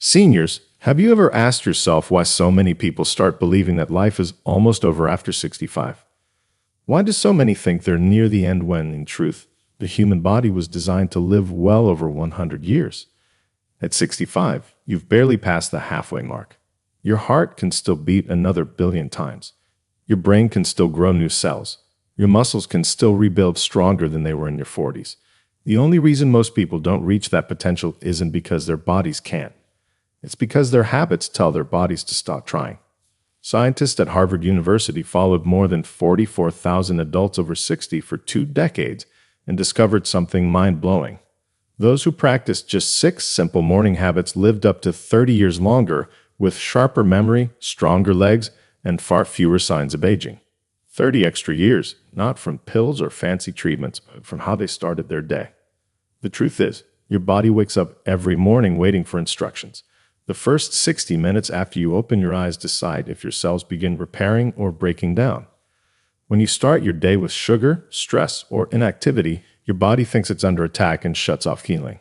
Seniors, have you ever asked yourself why so many people start believing that life is almost over after 65? Why do so many think they're near the end when, in truth, the human body was designed to live well over 100 years? At 65, you've barely passed the halfway mark. Your heart can still beat another billion times. Your brain can still grow new cells. Your muscles can still rebuild stronger than they were in your 40s. The only reason most people don't reach that potential isn't because their bodies can't. It's because their habits tell their bodies to stop trying. Scientists at Harvard University followed more than 44,000 adults over 60 for 2 decades and discovered something mind-blowing. Those who practiced just 6 simple morning habits lived up to 30 years longer with sharper memory, stronger legs, and far fewer signs of aging. 30 extra years, not from pills or fancy treatments, but from how they started their day. The truth is, your body wakes up every morning waiting for instructions. The first 60 minutes after you open your eyes decide if your cells begin repairing or breaking down. When you start your day with sugar, stress, or inactivity, your body thinks it's under attack and shuts off healing.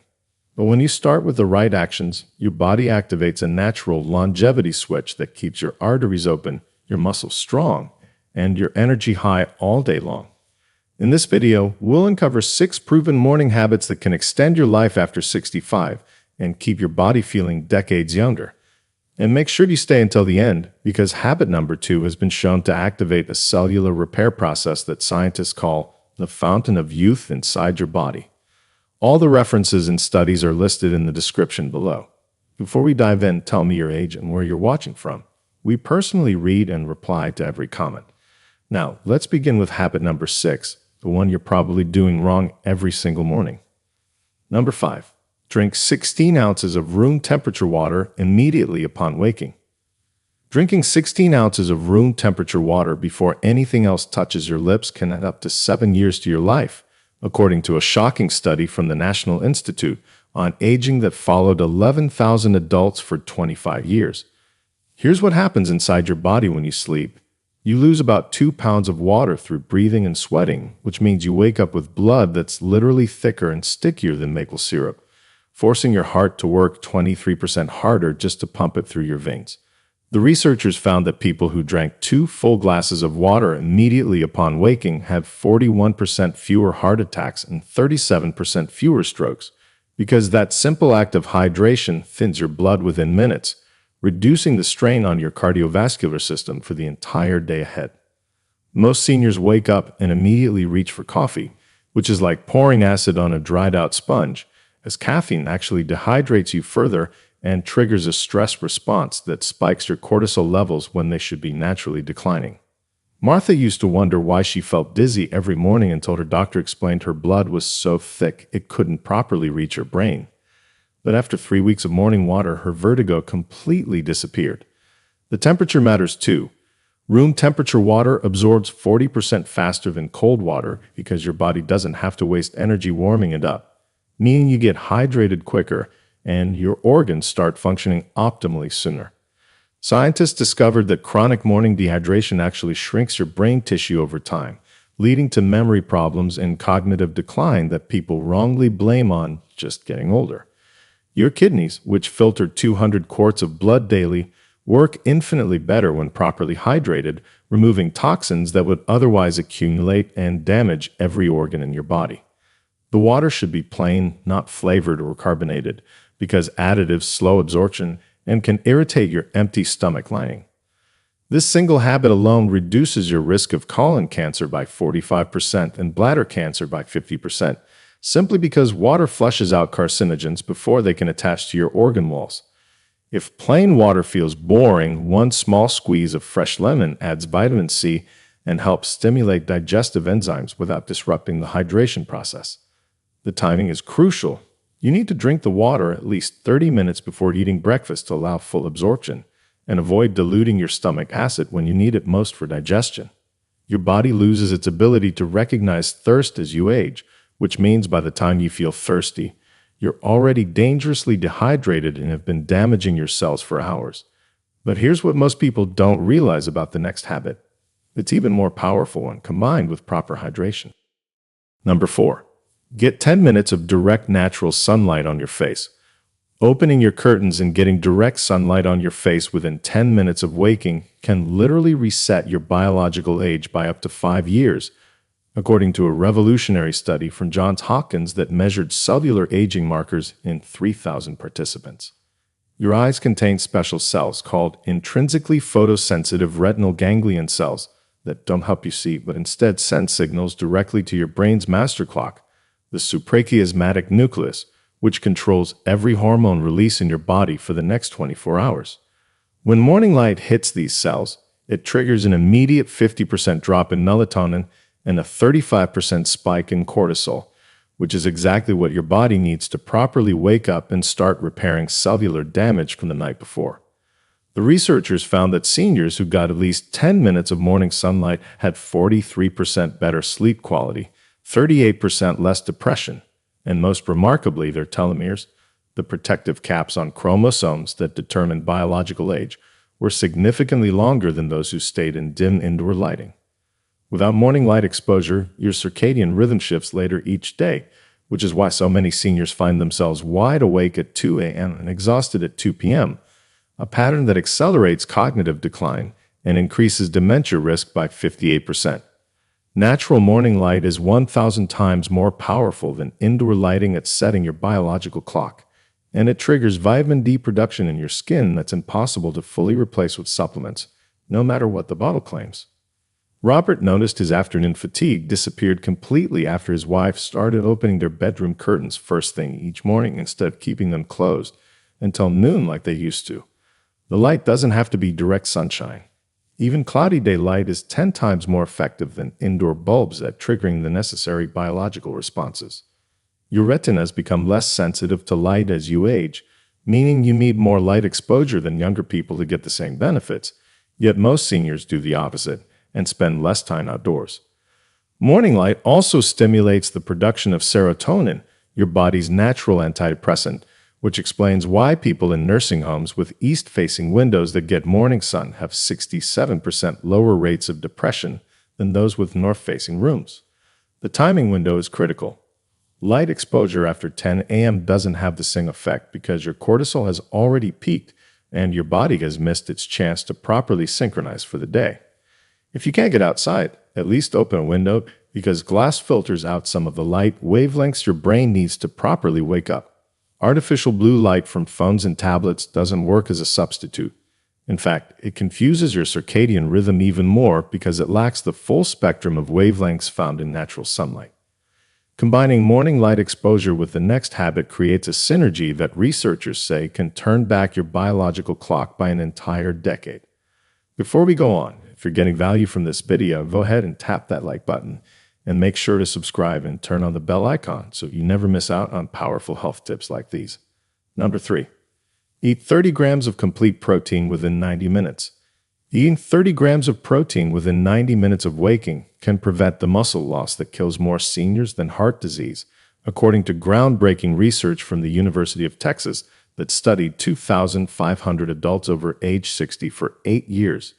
But when you start with the right actions, your body activates a natural longevity switch that keeps your arteries open, your muscles strong, and your energy high all day long. In this video, we'll uncover 6 proven morning habits that can extend your life after 65 and keep your body feeling decades younger. And make sure you stay until the end, because habit number 2 has been shown to activate a cellular repair process that scientists call the fountain of youth inside your body. All the references and studies are listed in the description below. Before we dive in, tell me your age and where you're watching from. We personally read and reply to every comment. Now, let's begin with habit number 6, the one you're probably doing wrong every single morning. Number 5. Drink 16 ounces of room temperature water immediately upon waking. Drinking 16 ounces of room temperature water before anything else touches your lips can add up to 7 years to your life, according to a shocking study from the National Institute on Aging that followed 11,000 adults for 25 years. Here's what happens inside your body when you sleep. You lose about 2 pounds of water through breathing and sweating, which means you wake up with blood that's literally thicker and stickier than maple syrup, forcing your heart to work 23% harder just to pump it through your veins. The researchers found that people who drank 2 full glasses of water immediately upon waking had 41% fewer heart attacks and 37% fewer strokes, because that simple act of hydration thins your blood within minutes, reducing the strain on your cardiovascular system for the entire day ahead. Most seniors wake up and immediately reach for coffee, which is like pouring acid on a dried-out sponge, as caffeine actually dehydrates you further and triggers a stress response that spikes your cortisol levels when they should be naturally declining. Martha used to wonder why she felt dizzy every morning until her doctor explained her blood was so thick it couldn't properly reach her brain. But after 3 weeks of morning water, her vertigo completely disappeared. The temperature matters too. Room temperature water absorbs 40% faster than cold water because your body doesn't have to waste energy warming it up, meaning you get hydrated quicker and your organs start functioning optimally sooner. Scientists discovered that chronic morning dehydration actually shrinks your brain tissue over time, leading to memory problems and cognitive decline that people wrongly blame on just getting older. Your kidneys, which filter 200 quarts of blood daily, work infinitely better when properly hydrated, removing toxins that would otherwise accumulate and damage every organ in your body. The water should be plain, not flavored or carbonated, because additives slow absorption and can irritate your empty stomach lining. This single habit alone reduces your risk of colon cancer by 45% and bladder cancer by 50%, simply because water flushes out carcinogens before they can attach to your organ walls. If plain water feels boring, one small squeeze of fresh lemon adds vitamin C and helps stimulate digestive enzymes without disrupting the hydration process. The timing is crucial. You need to drink the water at least 30 minutes before eating breakfast to allow full absorption, and avoid diluting your stomach acid when you need it most for digestion. Your body loses its ability to recognize thirst as you age, which means by the time you feel thirsty, you're already dangerously dehydrated and have been damaging your cells for hours. But here's what most people don't realize about the next habit. It's even more powerful when combined with proper hydration. Number 4. Get 10 minutes of direct natural sunlight on your face. Opening your curtains and getting direct sunlight on your face within 10 minutes of waking can literally reset your biological age by up to 5 years, according to a revolutionary study from Johns Hopkins that measured cellular aging markers in 3,000 participants. Your eyes contain special cells called intrinsically photosensitive retinal ganglion cells that don't help you see but instead send signals directly to your brain's master clock, the suprachiasmatic nucleus, which controls every hormone release in your body for the next 24 hours. When morning light hits these cells, it triggers an immediate 50% drop in melatonin and a 35% spike in cortisol, which is exactly what your body needs to properly wake up and start repairing cellular damage from the night before. The researchers found that seniors who got at least 10 minutes of morning sunlight had 43% better sleep quality, 38% less depression, and most remarkably, their telomeres, the protective caps on chromosomes that determine biological age, were significantly longer than those who stayed in dim indoor lighting. Without morning light exposure, your circadian rhythm shifts later each day, which is why so many seniors find themselves wide awake at 2 a.m. and exhausted at 2 p.m., a pattern that accelerates cognitive decline and increases dementia risk by 58%. Natural morning light is 1,000 times more powerful than indoor lighting at setting your biological clock, and it triggers vitamin D production in your skin that's impossible to fully replace with supplements, no matter what the bottle claims. Robert noticed his afternoon fatigue disappeared completely after his wife started opening their bedroom curtains first thing each morning instead of keeping them closed until noon like they used to. The light doesn't have to be direct sunshine. Even cloudy day light is 10 times more effective than indoor bulbs at triggering the necessary biological responses. Your retinas become less sensitive to light as you age, meaning you need more light exposure than younger people to get the same benefits, yet most seniors do the opposite and spend less time outdoors. Morning light also stimulates the production of serotonin, your body's natural antidepressant, which explains why people in nursing homes with east-facing windows that get morning sun have 67% lower rates of depression than those with north-facing rooms. The timing window is critical. Light exposure after 10 a.m. doesn't have the same effect because your cortisol has already peaked and your body has missed its chance to properly synchronize for the day. If you can't get outside, at least open a window because glass filters out some of the light wavelengths your brain needs to properly wake up. Artificial blue light from phones and tablets doesn't work as a substitute. In fact, it confuses your circadian rhythm even more because it lacks the full spectrum of wavelengths found in natural sunlight. Combining morning light exposure with the next habit creates a synergy that researchers say can turn back your biological clock by an entire decade. Before we go on, if you're getting value from this video, go ahead and tap that like button. And make sure to subscribe and turn on the bell icon so you never miss out on powerful health tips like these. Number 3. Eat 30 grams of complete protein within 90 minutes. Eating 30 grams of protein within 90 minutes of waking can prevent the muscle loss that kills more seniors than heart disease, according to groundbreaking research from the University of Texas that studied 2,500 adults over age 60 for 8 years.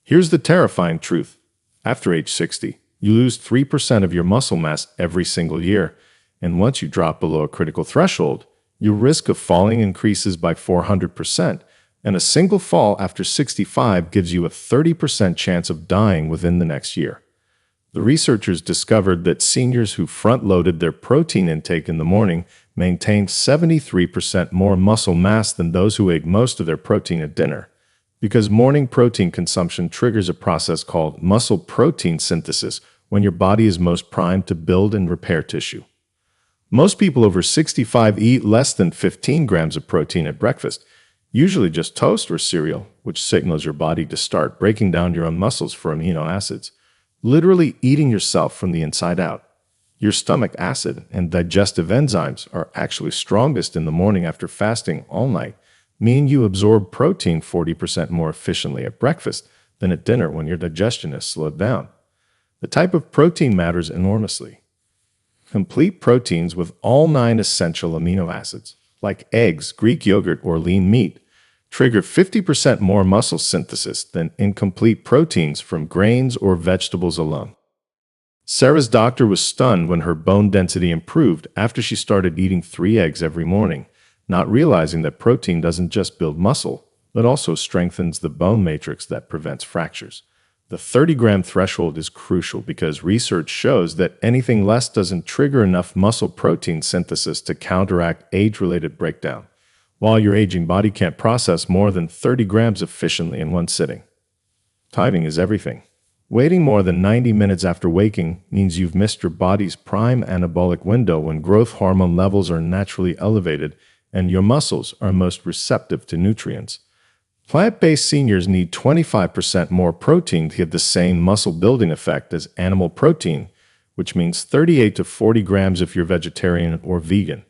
Here's the terrifying truth. After age 60, you lose 3% of your muscle mass every single year, and once you drop below a critical threshold, your risk of falling increases by 400%, and a single fall after 65 gives you a 30% chance of dying within the next year. The researchers discovered that seniors who front-loaded their protein intake in the morning maintained 73% more muscle mass than those who ate most of their protein at dinner, because morning protein consumption triggers a process called muscle protein synthesis when your body is most primed to build and repair tissue. Most people over 65 eat less than 15 grams of protein at breakfast, usually just toast or cereal, which signals your body to start breaking down your own muscles for amino acids, literally eating yourself from the inside out. Your stomach acid and digestive enzymes are actually strongest in the morning after fasting all night, meaning you absorb protein 40% more efficiently at breakfast than at dinner when your digestion is slowed down. The type of protein matters enormously. Complete proteins with all 9 essential amino acids, like eggs, Greek yogurt, or lean meat, trigger 50% more muscle synthesis than incomplete proteins from grains or vegetables alone. Sarah's doctor was stunned when her bone density improved after she started eating 3 eggs every morning, not realizing that protein doesn't just build muscle, but also strengthens the bone matrix that prevents fractures. The 30-gram threshold is crucial because research shows that anything less doesn't trigger enough muscle protein synthesis to counteract age-related breakdown, while your aging body can't process more than 30 grams efficiently in one sitting. Timing is everything. Waiting more than 90 minutes after waking means you've missed your body's prime anabolic window when growth hormone levels are naturally elevated and your muscles are most receptive to nutrients. Plant-based seniors need 25% more protein to get the same muscle-building effect as animal protein, which means 38 to 40 grams if you're vegetarian or vegan.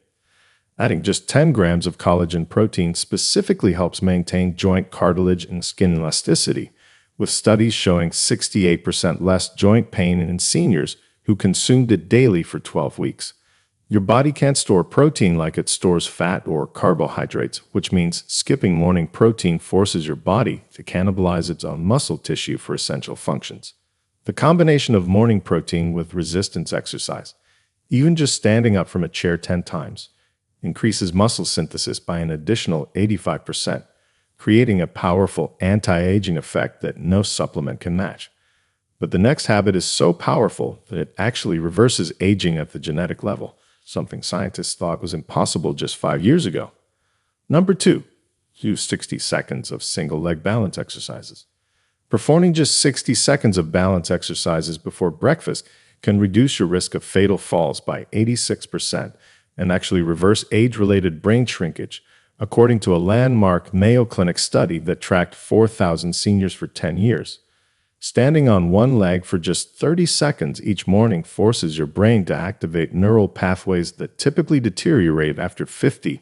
Adding just 10 grams of collagen protein specifically helps maintain joint cartilage and skin elasticity, with studies showing 68% less joint pain in seniors who consumed it daily for 12 weeks. Your body can't store protein like it stores fat or carbohydrates, which means skipping morning protein forces your body to cannibalize its own muscle tissue for essential functions. The combination of morning protein with resistance exercise, even just standing up from a chair 10 times, increases muscle synthesis by an additional 85%, creating a powerful anti-aging effect that no supplement can match. But the next habit is so powerful that it actually reverses aging at the genetic level, something scientists thought was impossible just 5 years ago. Number 2, do 60 seconds of single-leg balance exercises. Performing just 60 seconds of balance exercises before breakfast can reduce your risk of fatal falls by 86% and actually reverse age-related brain shrinkage, according to a landmark Mayo Clinic study that tracked 4,000 seniors for 10 years. Standing on one leg for just 30 seconds each morning forces your brain to activate neural pathways that typically deteriorate after 50